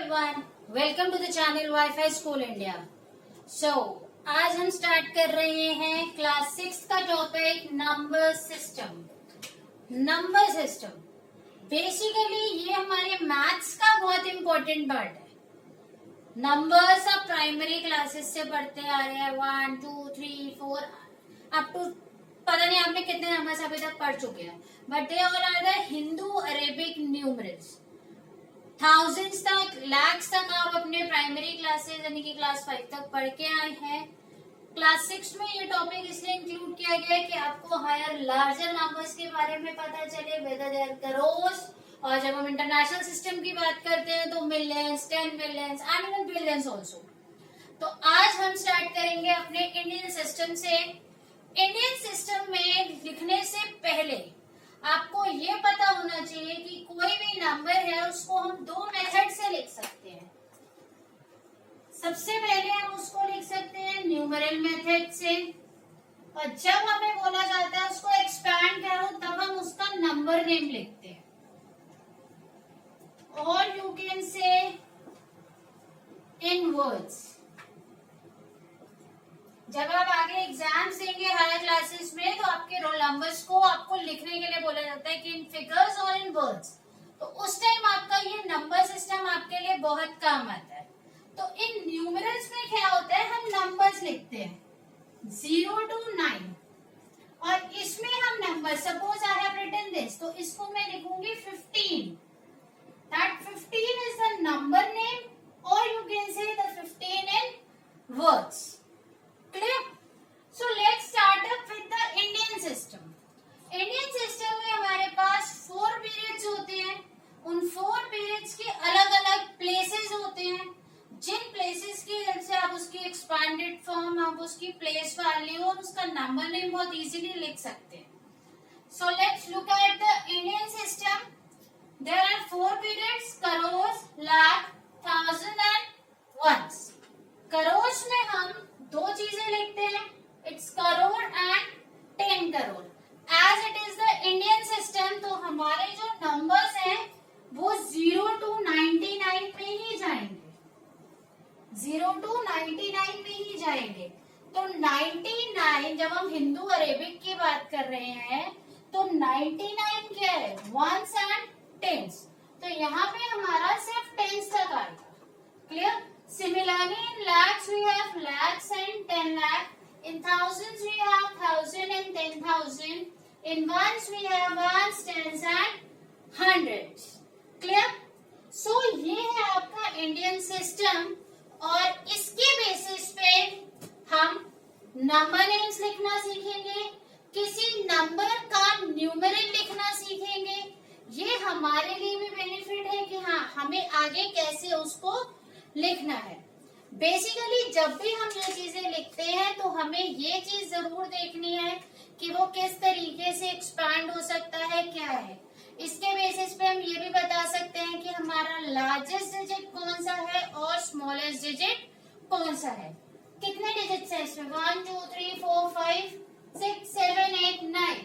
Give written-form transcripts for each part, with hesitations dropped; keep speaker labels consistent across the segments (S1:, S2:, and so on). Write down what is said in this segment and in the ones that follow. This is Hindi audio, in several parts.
S1: everyone, welcome to the channel Wi-Fi School India. So, आज हम स्टार्ट कर रहे हैं क्लास 6 का topic number system. Number system basically ये हमारे मैथ्स का बहुत इम्पोर्टेंट पार्ट है. नंबर्स आप प्राइमरी क्लासेस से पढ़ते आ रहे हैं 1, 2, 3, 4 अप टू पता नहीं आपने कितने नंबर्स अभी तक पढ़ चुके हैं, but they all are the Hindu Arabic numerals. Thousands तक, लैक्स तक आप अपने प्राइमरी क्लासेस यानी कि क्लास 5 तक पढ़ के आए हैं. क्लास 6 में ये टॉपिक इसलिए इंक्लूड किया गया है कि आपको हायर लार्जर नंबर्स के बारे में पता चले, वेदर दे आर करोर्स, और जब हम इंटरनेशनल सिस्टम की बात करते हैं तो millions, 10 millions and even billions also. तो आज हम स्टार्ट करेंगे अपने इंडियन सिस्टम से. इंडियन सिस्टम में लिखने से पहले आपको ये पता होना चाहिए कि कोई भी नंबर है उसको हम दो मेथड से लिख सकते हैं. सबसे पहले हम उसको लिख सकते हैं न्यूमरल मेथड से, और जब हमें बोला जाता है उसको एक्सपैंड करो तब हम उसका नंबर नेम लिखते हैं. और यू कैन से इन वर्ड्स. जब आप आगे एग्जाम्स देंगे हायर क्लासेस में तो आपके रोल नंबर्स को आपको लिखने के लिए बोला जाता है कि इन फिगर्स और इन वर्ड्स. तो उस टाइम आपका ये नंबर सिस्टम आपके लिए बहुत काम आता है. तो इन न्यूमरल्स में क्या होता है, हम नंबर्स लिखते हैं 0 to 9, और इसमें हम number suppose I have written this, तो इसको मैं लिखूंगी 15. That 15 is the number name, और you can say the 15 in words. Clear? So let's start up with the Indian system. Indian system में हमारे पास 4 periods होते हैं. उन 4 periods के अलग अलग places होते हैं, जिन places की हेल्प से आप उसकी expanded form, आप उसकी place value और उसका number name बहुत easily लिख सकते हैं. So let's look at the Indian system. There are 4 periods: crores, lakh, thousand and ones. crores में हम दो चीजें लिखते हैं, it's crore and 10 crore. As it is the Indian system तो हमारे जो नंबर्स हैं वो 0 to 99 में ही जाएंगे. 0 to 99 में ही जाएंगे. तो 99 जब हम हिंदू अरेबिक की बात कर रहे हैं तो 99 क्या है, वंस एंड टेंस. तो यहाँ पे हमारा सिर्फ टेंस तक आएगा. Clear? Similarly, in lakhs we have lakhs and 10 lakh. In thousands we have 1000 and 10,000. In ones we have ones, tens and hundreds. Clear? So ये है आपका इंडियन सिस्टम, और इसके बेसिस पे हम नंबर नेम्स लिखना सीखेंगे, किसी नंबर का न्यूमरल लिखना सीखेंगे. ये हमारे लिए भी बेनिफिट है कि हाँ हमें आगे कैसे उसको लिखना है. बेसिकली जब भी हम ये चीजें लिखते हैं तो हमें ये चीज जरूर देखनी है कि वो किस तरीके से एक्सपैंड हो सकता है, क्या है. इसके बेसिस पे हम ये भी बता सकते हैं कि हमारा लार्जेस्ट डिजिट कौन सा है और स्मॉलेस्ट डिजिट कौन सा है. कितने डिजिट्स है इसमें, 1, 2, 3, 4, 5, 6, 7, 8, 9.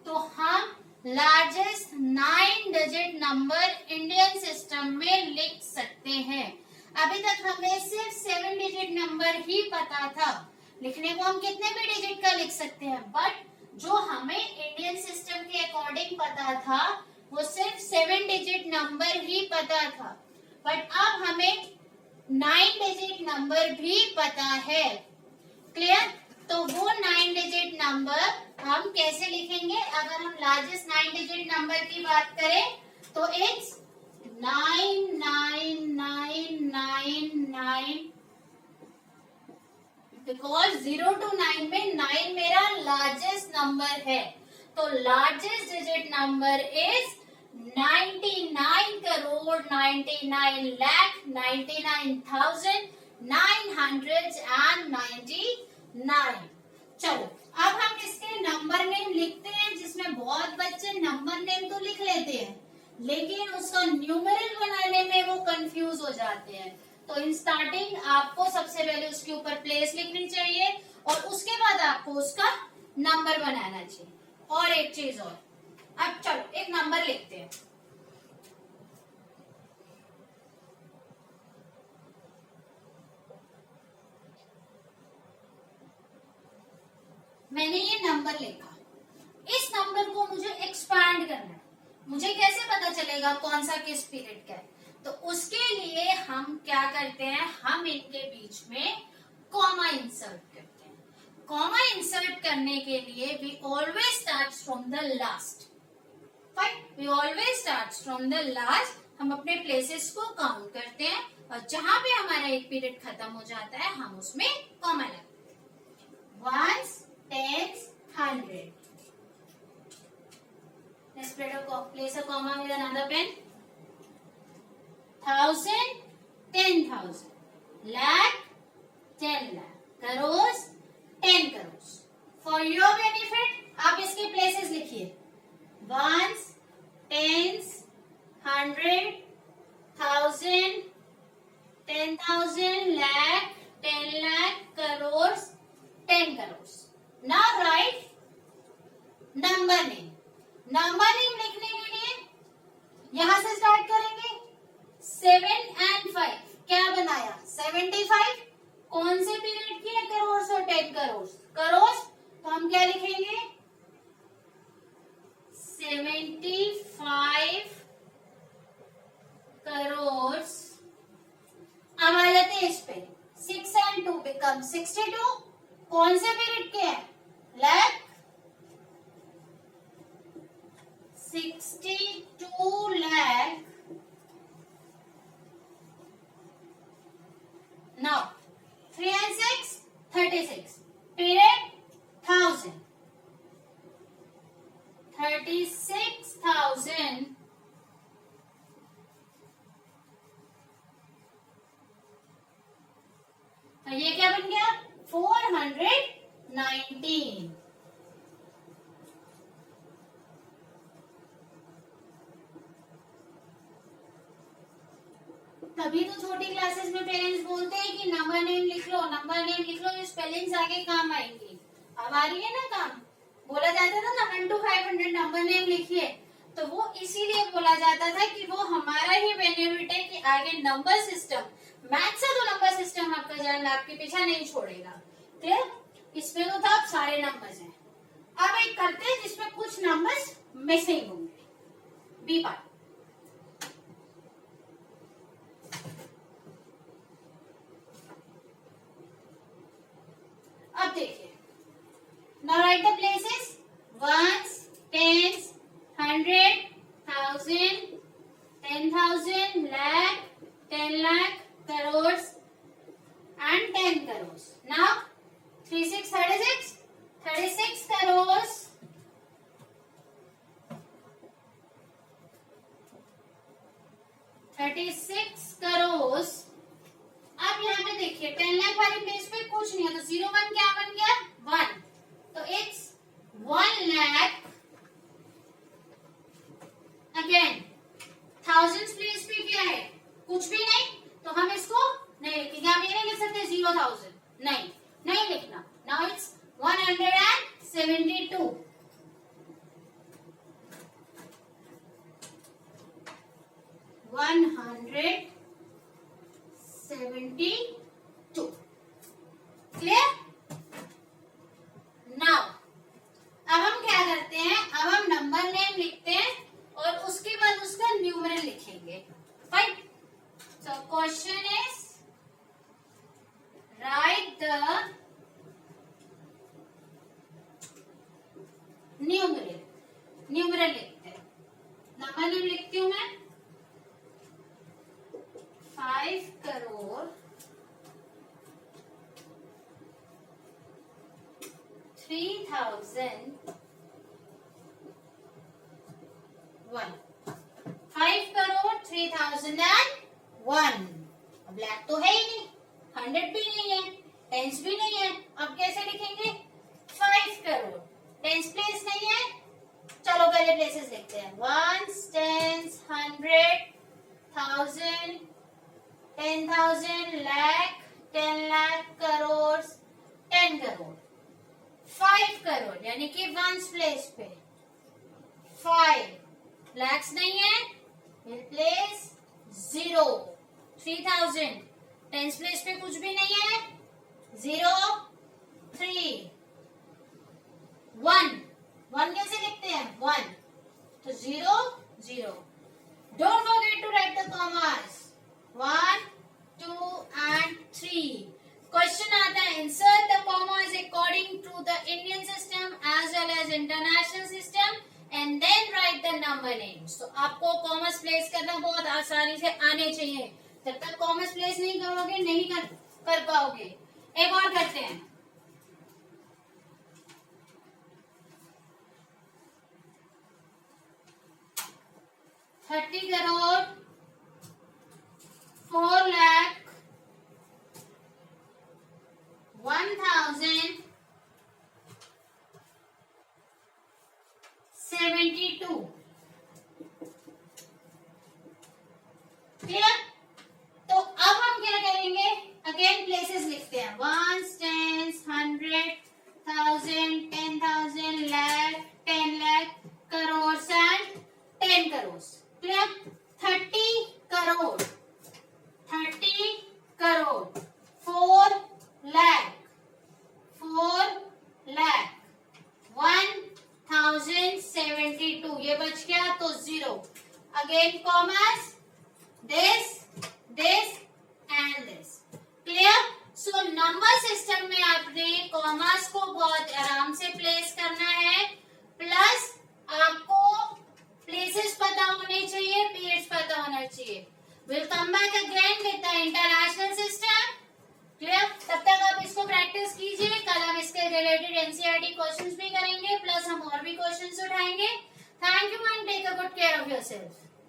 S1: तो हम largest 9 digit number Indian system में लिख सकते हैं. अभी तक हमें सिर्फ 7 डिजिट नंबर ही पता था. लिखने को हम कितने भी डिजिट का लिख सकते हैं, बट जो हमें इंडियन सिस्टम के अकॉर्डिंग पता था वो सिर्फ 7 डिजिट नंबर ही पता था. बट अब हमें 9 डिजिट नंबर भी पता है. क्लियर? तो वो 9 डिजिट नंबर हम कैसे लिखेंगे. अगर हम लार्जेस्ट 9 डिजिट नंबर की बात करें तो इट्स 99999, बिकॉज 0 to 9 में 9 मेरा लार्जेस्ट नंबर है. तो largest digit number is 99 crore 99 lakh 99,999. चलो अब हम इसके नंबर नेम लिखते हैं, जिसमें बहुत बच्चे नंबर नेम तो लिख लेते हैं लेकिन उसका न्यूमरल बनाने में वो कंफ्यूज हो जाते हैं. तो इन स्टार्टिंग आपको सबसे पहले उसके ऊपर प्लेस लिखनी चाहिए और उसके बाद आपको उसका नंबर बनाना चाहिए. और एक चीज और, अब चलो एक नंबर लिखते हैं. नंबर लिखा, इस नंबर को मुझे एक्सपैंड करना है, मुझे कैसे पता चलेगा कौन सा किस पीरियड का है? तो उसके लिए हम क्या करते हैं, हम इनके बीच में कॉमा इंसर्ट करते हैं। कॉमा इंसर्ट करने के लिए we always start from the last, fine, we always start from the last. हम अपने प्लेसेस को काउंट करते हैं और जहां पे हमारा एक पीरियड खत्म हो जाता है हम उसमें कॉमा लगाते हैं। Ones, tens, 100। Let's place a comma with another pen. 1000, 10,000. Lakh, 10 lakh. Crores, 10 crores. For your benefit, आप इसके places लिखिए। Ones, tens, 100, 1000, 10,000, lakh, 10 lakh, crores, 10 crores. Now write number name. Number name लिखने के लिए यहां से स्टार्ट करेंगे। 7 and 5 क्या बनाया, 75। कौन से पीरियड की है, करोड़ और 10 करोड़, करोड़, तो हम क्या लिखेंगे, 75 करोड़। अब आ जाते हैं इस पे, 6 and 2 बिकम 62। कौन से पीरियड के हैं, lakh, 62 lakh. Now 3 and 6, 36. Period 1000. 36,000. तो ये क्या बन गया, 419। तभी तो छोटी क्लासेस में पेरेंट्स बोलते हैं कि नंबर नेम लिख लो, नंबर नेम लिख लो, स्पेलिंग्स आगे काम आएंगी। अब आ रही है ना काम, बोला जाता था ना 1 to 500 नंबर नेम लिखिए, तो वो इसीलिए बोला जाता था कि वो हमारा ही बेनिफिट है कि आगे नंबर सिस्टम, मैथ्स से तो नंबर सिस्टम आपका जान आपके पीछा नहीं छोड़ेगा। क्लियर, इसमें तो था सारे नंबर्स हैं। अब एक करते हैं जिसमें कुछ नंबर्स मिसिंग होंगे, बी पार्ट। अब देखिए, now write the places, ones, tens, 100, 1000, 10,000, lakh, 10 lakh, crores and 10 crores. Now 3 6 36, 36 crores, 36 crores। अब यहाँ पे देखिए 10 लाख वाली प्लेस पे कुछ नहीं है, तो 01 क्या बन गया, 1, तो it's 1 lakh. Again thousands place पे क्या है, कुछ भी नहीं, तो हम इसको नहीं लिखेंगे। आप ये नहीं लिख सकते 0,000, नहीं, नहीं लिखना। Now it's 172, 172। क्लियर। नाउ अब हम क्या करते हैं, अब हम नंबर नेम लिखते हैं और उसके बाद उसका न्यूमरल लिखेंगे। Fine, so question is right the numeral. Numeral लिखते हैं, नंबर नेम लिखती हूं मैं, 5 crore 3,001। 5 crore 3,001। अब लैख तो है ही नहीं, 100 भी नहीं है, टेंस भी नहीं है, अब कैसे लिखेंगे, 5 crore, टेंस प्लेस नहीं है, चलो पहले प्लेसेस लिखते हैं। Ones, tens, 100, 1000, 10,000, lakh, 10 lakh, crores, 10 crore। 5 crore यानी कि वंस प्लेस पे 5 lakhs नहीं है, प्लेस 0, 3,000 टेंस प्लेस पे कुछ भी नहीं है, 0, 3, 1 कैसे लिखते हैं 1, तो 0 0. Don't forget to write the commas 1 2 and 3. Question आता है insert the commas according to the Indian system as well as international system and then write the number names. तो आपको कॉमर्स प्लेस करना बहुत आसानी से आने चाहिए. जब तक कॉमर्स प्लेस नहीं करोगे नहीं कर पाओगे. एक और करते हैं. $30 crore 4 lakh 1072. क्लियर? तो अब हम क्या करेंगे, अगेन प्लेसेस लिखते हैं. 1 10 100 1000 10,000 lakh 10 lakh crores and 10 crores. Clear? 30 crore 4 lakh 1072. ये बच गया तो 0. Again commerce this and this. Clear? So number system में आपने कॉमर्स को बहुत आराम से प्लेस करना है. प्लस आपको प्लेसेस पता होने चाहिए, पीरियड्स पता होना चाहिए. Will come back again with the international system. Clear? तब तक आप इसको प्रैक्टिस कीजिए. कल हम इसके रिलेटेड एनसीईआरटी क्वेश्चंस भी करेंगे, प्लस हम और भी क्वेश्चंस उठाएंगे. Thank you and take a good care of yourself.